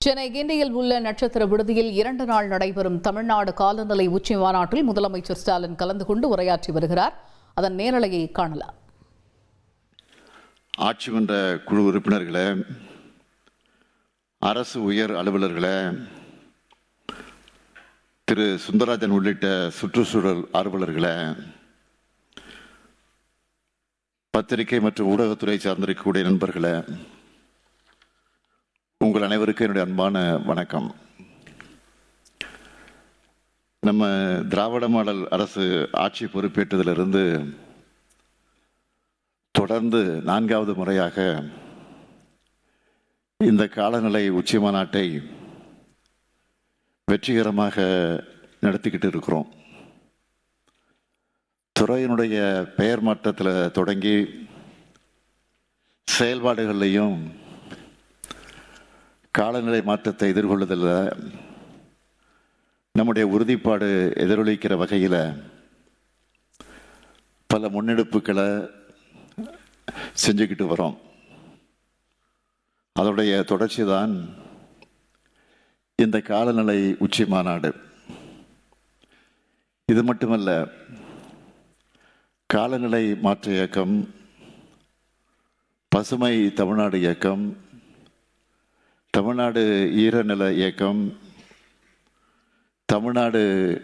சென்னை கிண்டியில் உள்ள நட்சத்திர விடுதியில் 2 நாள் நடைபெறும் தமிழ்நாடு காலநிலை உச்சி மாநாட்டில் முதலமைச்சர் ஸ்டாலின் கலந்து கொண்டு உரையாற்றி வருகிறார். அதன் நேரலையை காணலாம். ஆட்சி மன்ற குழு உறுப்பினர்களே, அரசு உயர் அலுவலர்களே, திரு சுந்தரராஜன் உள்ளிட்ட சுற்றுச்சூழல் ஆர்வலர்களே, பத்திரிகை மற்றும் ஊடகத்துறை சார்ந்திருக்கக்கூடிய நண்பர்களே, உங்கள் அனைவருக்கும் என்னுடைய அன்பான வணக்கம். நம்ம திராவிட மாடல் அரசு ஆட்சி பொறுப்பேற்றதிலிருந்து தொடர்ந்து 4வது முறையாக இந்த காலநிலை உச்சி மாநாட்டை வெற்றிகரமாக நடத்திக்கிட்டு இருக்கிறோம். துறையினுடைய பெயர் மாற்றத்தில் தொடங்கி செயல்பாடுகள்லையும் காலநிலை மாற்றத்தை எதிர்கொள்வதில் நம்முடைய உறுதிப்பாடு எதிரொலிக்கிற வகையில் பல முன்னெடுப்புகளை செஞ்சுக்கிட்டு வரோம். அதோடைய தொடர்ச்சி தான் இந்த காலநிலை உச்சி மாநாடு. இது மட்டுமல்ல, காலநிலை மாற்ற இயக்கம், பசுமை தமிழ்நாடு இயக்கம், தமிழ்நாடு ஈரநில இயக்கம், தமிழ்நாடு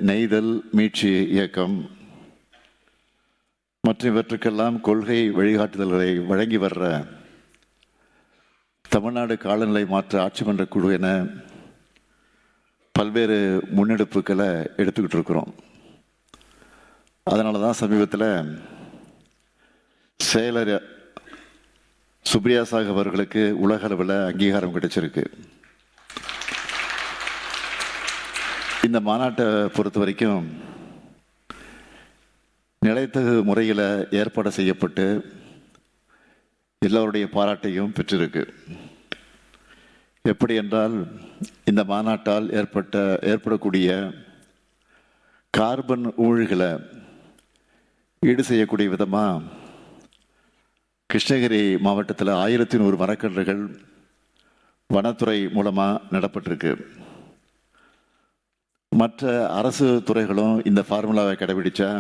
நெய்தல் மீட்சி இயக்கம் மற்றும் இவற்றுக்கெல்லாம் கொள்கை வழிகாட்டுதல்களை வழங்கி வர்ற தமிழ்நாடு காலநிலை மாற்ற ஆட்சி மன்ற குழு என பல்வேறு முன்னெடுப்புகளை எடுத்துக்கிட்டு இருக்கிறோம். அதனால தான் சமீபத்தில் செயலர் சுப்ரியா சாஹ் அவர்களுக்கு உலக அளவில் அங்கீகாரம் கிடைச்சிருக்கு. இந்த மாநாட்டை பொறுத்த வரைக்கும் நிலைத்தகு முறையில் ஏற்பாடு செய்யப்பட்டு எல்லோருடைய பாராட்டையும் பெற்றிருக்கு. எப்படி என்றால், இந்த மாநாட்டால் ஏற்படக்கூடிய கார்பன் ஊழல்களை ஈடு செய்யக்கூடிய விதமாக கிருஷ்ணகிரி மாவட்டத்தில் 1100 மரக்கன்றுகள் வனத்துறை மூலமாக நடப்பட்டிருக்கு. மற்ற அரசு துறைகளும் இந்த ஃபார்முலாவை கடைபிடிச்சா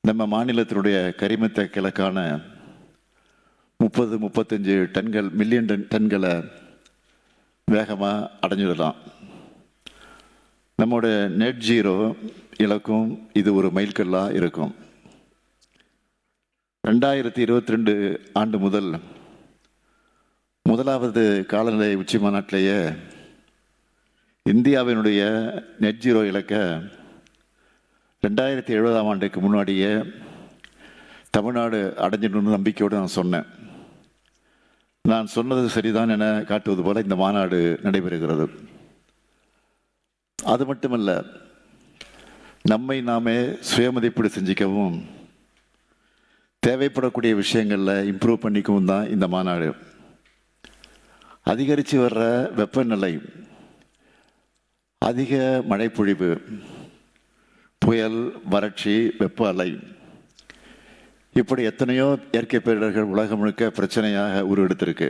நம்ம மாநிலத்தினுடைய கரிமத்த கிழக்கான 30-35 மில்லியன் டன்களை வேகமாக அடைஞ்சிடலாம். நம்மோட நெட் ஜீரோ இலக்கும் இது ஒரு மைல்கல்லாக இருக்கும். 2022 ஆண்டு முதல் முதலாவது காலநிலை உச்சி மாநாட்டிலேயே இந்தியாவினுடைய நெட் ஜீரோ இலக்கை 2070 ஆண்டுக்கு முன்னாடியே தமிழ்நாடு அடைஞ்சிடணும்னு நம்பிக்கையோடு நான் சொன்னேன். நான் சொன்னது சரிதான் என காட்டுவது போல இந்த மாநாடு நடைபெறுகிறது. அது மட்டுமல்ல, நம்மை நாமே சுயமதிப்பீடு செஞ்சுக்கவும் தேவைப்படக்கூடிய விஷயங்களில் இம்ப்ரூவ் பண்ணிக்கவும் தான் இந்த மாநாடு. அதிகரித்து வர்ற வெப்பநிலை, அதிக மழைப்பொழிவு, புயல், வறட்சி, வெப்ப அலை, இப்படி எத்தனையோ இயற்கை பேரிடர்கள் உலகம் முழுக்க பிரச்சனையாக உருவெடுத்திருக்கு.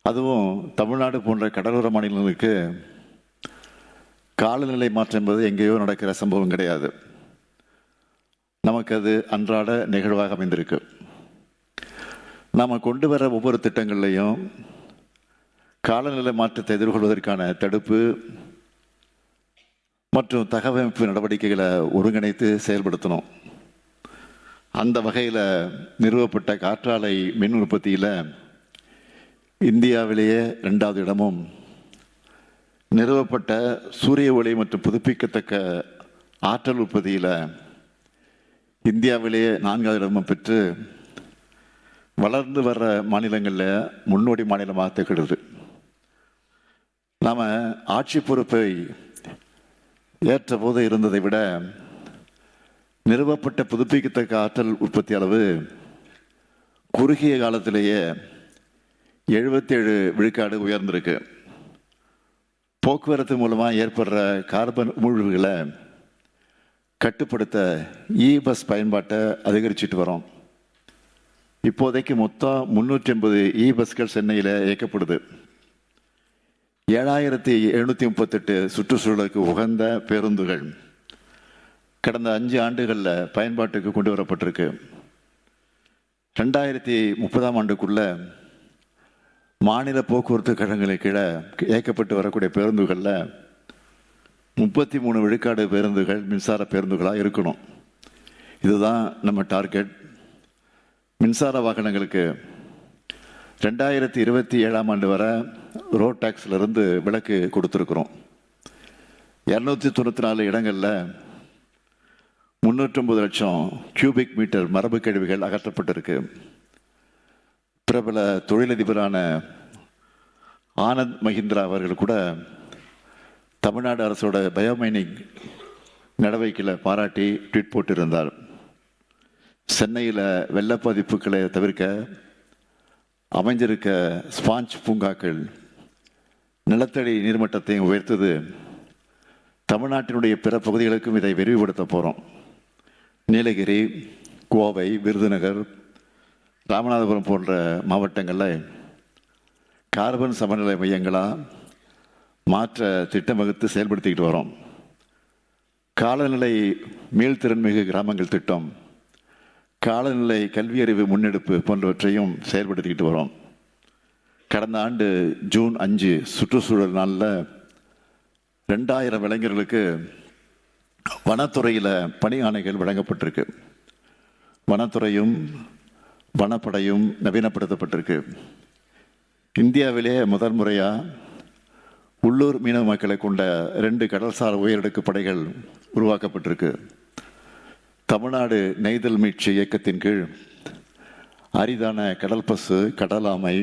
அதுவும் தமிழ்நாடு போன்ற கடலோர மாநிலங்களுக்கு காலநிலை மாற்றம் என்பது எங்கேயோ நடக்கிற சம்பவம் கிடையாது. நமக்கு அது அன்றாட நிகழ்வாக அமைந்திருக்கு. நாம் கொண்டு வர ஒவ்வொரு திட்டங்கள்லையும் காலநிலை மாற்றத்தை எதிர்கொள்வதற்கான தடுப்பு மற்றும் தகவமைப்பு நடவடிக்கைகளை ஒருங்கிணைத்து செயல்படுத்தணும். அந்த வகையில் நிறுவப்பட்ட காற்றாலை மின் உற்பத்தியில் இந்தியாவிலேயே 2வது இடமும், நிறுவப்பட்ட சூரிய ஒளி மற்றும் புதுப்பிக்கத்தக்க ஆற்றல் உற்பத்தியில் இந்தியாவிலேயே 4வது இடமும் பெற்று வளர்ந்து வர்ற மாநிலங்களில் முன்னோடி மாநிலமாக திகழ்கிறது. நாம் ஆட்சி பொறுப்பை ஏற்ற போது இருந்ததை விட நிறுவப்பட்ட புதுப்பிக்கத்தக்க ஆற்றல் உற்பத்தி அளவு குறுகிய காலத்திலேயே 77 விழுக்காடு உயர்ந்திருக்கு. போக்குவரத்து மூலமாக ஏற்படுற கார்பன் உமிழ்வுகளை கட்டுப்படுத்த பஸ் பயன்பாட்டை அதிகரிச்சுட்டு வரோம். இப்போதைக்கு மொத்தம் 380 பஸ்கள் சென்னையில் இயக்கப்படுது. 7738 சுற்றுச்சூழலுக்கு உகந்த பேருந்துகள் கடந்த 5 ஆண்டுகளில் பயன்பாட்டுக்கு கொண்டு வரப்பட்டிருக்கு. 2030ஆம் ஆண்டுக்குள்ள மாநில போக்குவரத்து கழகங்களுக்கு கீழே இயக்கப்பட்டு வரக்கூடிய பேருந்துகளில் 33 விழுக்காடு பேருந்துகள் மின்சார பேருந்துகளாக இருக்கணும். இதுதான் நம்ம டார்கெட். மின்சார வாகனங்களுக்கு 2027ஆம் ஆண்டு வரை ரோட் டேக்ஸ்லேருந்து விலக்கு கொடுத்துருக்குறோம். 294 இடங்களில் 309 லட்சம் கியூபிக் மீட்டர் மரபு கழிவுகள் அகற்றப்பட்டிருக்கு. பிரபல தொழிலதிபரான ஆனந்த் மஹிந்திரா அவர்கள் கூட தமிழ்நாடு அரசோட பயோமைனிங் நடவடிக்கைகளை பாராட்டி ட்வீட் போட்டிருந்தார். சென்னையில் வெள்ள பாதிப்புகளை தவிர்க்க அமைஞ்சிருக்க ஸ்பாஞ்ச் பூங்காக்கள் நிலத்தடி நீர்மட்டத்தை உயர்த்தது. தமிழ்நாட்டினுடைய பிற பகுதிகளுக்கும் இதை விரிவுபடுத்த போகிறோம். நீலகிரி, கோவை, விருதுநகர், ராமநாதபுரம் போன்ற மாவட்டங்களில் கார்பன் சமநிலை மையங்களாக மாற்ற திட்டம் வகுத்து செயல்படுத்திக்கிட்டு வரோம். காலநிலை மீள்திறன்மிகு கிராமங்கள் திட்டம், காலநிலை கல்வியறிவு முன்னெடுப்பு போன்றவற்றையும் செயல்படுத்திக்கிட்டு வரோம். கடந்த ஆண்டு ஜூன் 5 சுற்றுச்சூழல் நாளில் 2000 இளைஞர்களுக்கு வனத்துறையில் பணி ஆணைகள் வழங்கப்பட்டிருக்கு. வனத்துறையும் வனப்படையும் நவீனப்படுத்தப்பட்டிருக்கு. இந்தியாவிலே முதல் முறையாக உள்ளூர் மீனவ மக்களை கொண்ட 2 கடல்சார் உயரடுக்கு படைகள் உருவாக்கப்பட்டிருக்கு. தமிழ்நாடு நெய்தல் மீட்சி இயக்கத்தின் கீழ் அரிதான கடல் பசு, கடலாமை,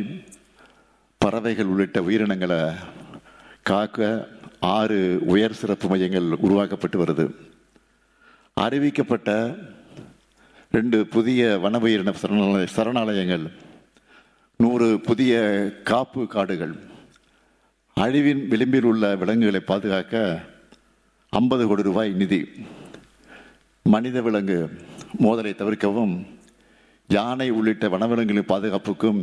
பறவைகள் உள்ளிட்ட உயிரினங்களை காக்க 6 உயர் சிறப்பு மையங்கள் உருவாக்கப்பட்டு வருது. அறிவிக்கப்பட்ட 2 புதிய வன உயிரின சரணாலயங்கள், 100 புதிய காப்பு காடுகள், அழிவின் விளிம்பில் உள்ள விலங்குகளை பாதுகாக்க 50 கோடி ரூபாய் நிதி, மனித விலங்கு மோதலை தவிர்க்கவும் யானை உள்ளிட்ட வனவிலங்குகளின் பாதுகாப்புக்கும்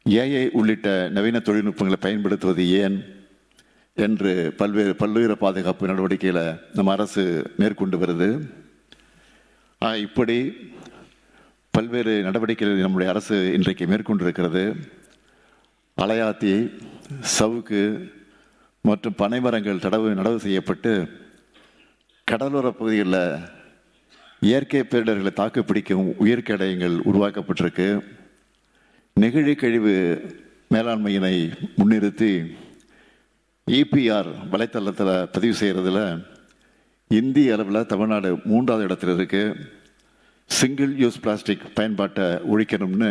ஏஐ உள்ளிட்ட நவீன தொழில்நுட்பங்களை பயன்படுத்துவது ஏன் என்று பல்வேறு பாதுகாப்பு நடவடிக்கைகளை நம்ம அரசு மேற்கொண்டு வருது. இப்படி பல்வேறு நடவடிக்கைகளை நம்முடைய அரசு இன்றைக்கு மேற்கொண்டிருக்கிறது. அலையாத்தி, சவுக்கு மற்றும் பனைமரங்கள் நடவு செய்யப்பட்டு கடலோர பகுதிகளில் இயற்கை பேரிடர்களை தாக்குப்பிடிக்கும் உயிர்கடயங்கள் உருவாக்கப்பட்டிருக்கு. நெகிழி கழிவு மேலாண்மையினை முன்னிறுத்தி EPR வலைத்தளத்தில் பதிவு செய்கிறதுல இந்திய அளவில் தமிழ்நாடு 3வது இடத்துல இருக்கு. சிங்கிள் யூஸ் பிளாஸ்டிக் பயன்பாட்டை ஒழிக்கணும்னு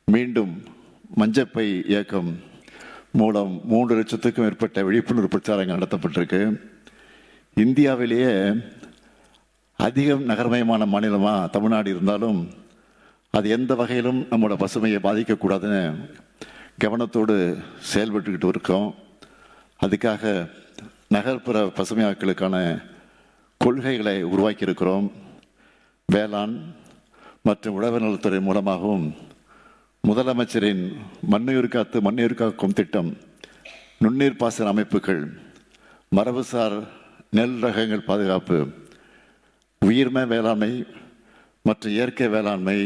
மீண்டும் மஞ்சப்பை இயக்கம் மூலம் 3 லட்சத்துக்கும் மேற்பட்ட விழிப்புணர்வு பிரச்சாரங்கள் நடத்தப்பட்டிருக்கு. இந்தியாவிலேயே அதிகம் நகர்மயமான மாநிலமாக தமிழ்நாடு இருந்தாலும் அது எந்த வகையிலும் நம்மளோட பசுமையை பாதிக்கக்கூடாதுன்னு கவனத்தோடு செயல்பட்டுக்கிட்டு இருக்கோம். அதுக்காக நகர்ப்புற பசுமையாக்கலுக்கான கொள்கைகளை உருவாக்கியிருக்கிறோம். வேளாண் மற்றும் உழவர் நலத்துறை மூலமாகவும் முதலமைச்சரின் மண்ணுயிர் காத்து மண்ணுயிர் காக்கும் திட்டம், நுண்ணீர் பாசன அமைப்புகள், மரபுசார் நெல் ரகங்கள் பாதுகாப்பு, உயிர்மை வேளாண்மை மற்றும் இயற்கை வேளாண்மை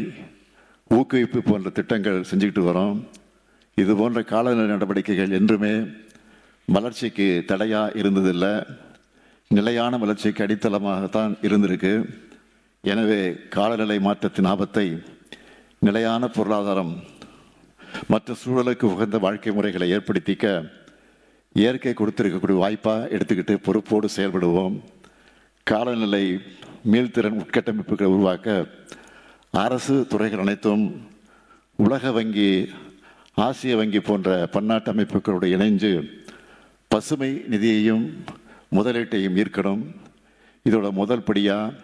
ஊக்குவிப்பு போன்ற திட்டங்கள் செஞ்சுக்கிட்டு வரோம். இது போன்ற காலநிலை நடவடிக்கைகள் என்றுமே வளர்ச்சிக்கு தடையாக இருந்ததில்லை, நிலையான வளர்ச்சிக்கு அடித்தளமாகத்தான் இருந்திருக்கு. எனவே காலநிலை மாற்றத்தின் ஆபத்தை நிலையான பொருளாதாரம் மற்றும் சூழலுக்கு உகந்த வாழ்க்கை முறைகளை ஏற்படுத்திக்க இயற்கை கொடுத்திருக்கக்கூடிய வாய்ப்பாக எடுத்துக்கிட்டு பொறுப்போடு செயல்படுவோம். காலநிலை மீள்திறன் உட்கட்டமைப்புகளை உருவாக்க அரசு துறைகள் அனைத்தும் உலக வங்கி, ஆசிய வங்கி போன்ற பன்னாட்டு அமைப்புகளோடு இணைஞ்சு பசுமை நிதியையும் முதலீட்டையும் ஈர்க்கணும். இதோட முதல் படியாக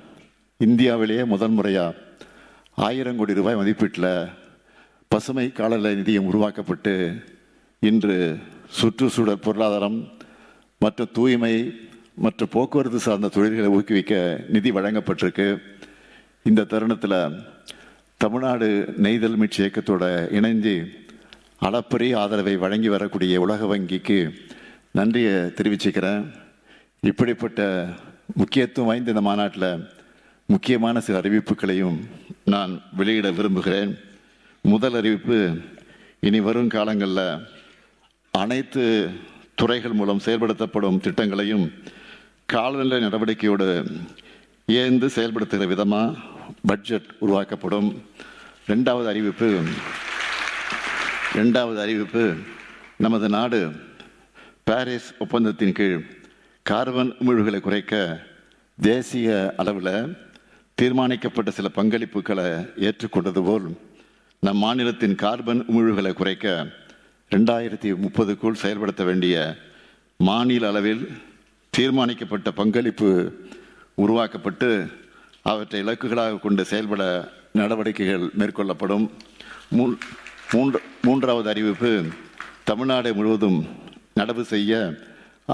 இந்தியாவிலேயே முதல் முறையாக 1000 கோடி ரூபாய் மதிப்பீட்டில் பசுமை காலநிலை நிதியம் உருவாக்கப்பட்டு இன்று சுற்றுச்சூழல் பொருளாதாரம் மற்றும் தூய்மை மற்றும் போக்குவரத்து சார்ந்த தொழில்களை ஊக்குவிக்க நிதி வழங்கப்பட்டிருக்கு. இந்த தருணத்தில் தமிழ்நாடு நெய்தல் மீட்சி இயக்கத்தோட இணைஞ்சு அளப்பரிய ஆதரவை வழங்கி வரக்கூடிய உலக வங்கிக்கு நன்றியை தெரிவிச்சுக்கிறேன். இப்படிப்பட்ட முக்கியத்துவம் வாய்ந்த இந்த மாநாட்டில் முக்கியமான சில அறிவிப்புகளையும் நான் வெளியிட விரும்புகிறேன். முதல் அறிவிப்பு, இனி வரும் காலங்களில் அனைத்து துறைகள் மூலம் செயல்படுத்தப்படும் திட்டங்களையும் காலநிலை நடவடிக்கையோடு ஏந்து செயல்படுத்துகிற விதமாக பட்ஜெட் உருவாக்கப்படும். ரெண்டாவது அறிவிப்பு, நமது நாடு பாரிஸ் ஒப்பந்தத்தின் கீழ் கார்பன் உமிழ்வுகளை குறைக்க தேசிய அளவில் தீர்மானிக்கப்பட்ட சில பங்களிப்புகளை ஏற்றுக்கொண்டது போல் நம் மாநிலத்தின் கார்பன் உமிழ்வுகளை குறைக்க 2030க்குள் செயல்படுத்த வேண்டிய மாநில அளவில் தீர்மானிக்கப்பட்ட பங்களிப்பு உருவாக்கப்பட்டு அவற்றை இலக்குகளாக கொண்டு செயல்பட நடவடிக்கைகள் மேற்கொள்ளப்படும். மூன்றாவது அறிவிப்பு, தமிழ்நாடு முழுவதும் நடவு செய்ய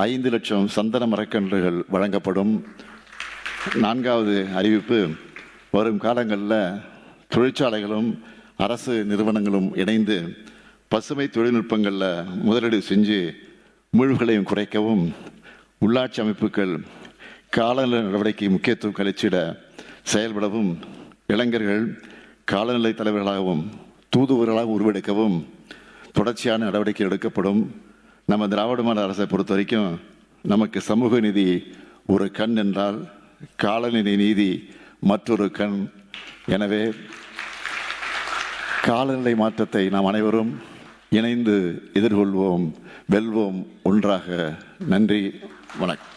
5 லட்சம் சந்தன மரக்கன்றுகள் வழங்கப்படும். நான்காவது அறிவிப்பு, வரும் காலங்களில் தொழிற்சாலைகளும் அரசு நிறுவனங்களும் இணைந்து பசுமை தொழில்நுட்பங்களில் முதலீடு செஞ்சு உமிழ்வுகளையும் குறைக்கவும், உள்ளாட்சி அமைப்புகள் காலநிலை நடவடிக்கை முக்கியத்துவம் கழிச்சிட செயல்படவும், இளைஞர்கள் காலநிலை தலைவர்களாகவும் தூதுவர்களாக உருவெடுக்கவும் தொடர்ச்சியான நடவடிக்கை எடுக்கப்படும். நம்ம திராவிட மாடல் அரசை பொறுத்த வரைக்கும் நமக்கு சமூக நீதி ஒரு கண் என்றால் காலநிலை நீதி மற்றொரு கண். எனவே காலநிலை மாற்றத்தை நாம் அனைவரும் இணைந்து எதிர்கொள்வோம், வெல்வோம் ஒன்றாக. நன்றி, வணக்கம்.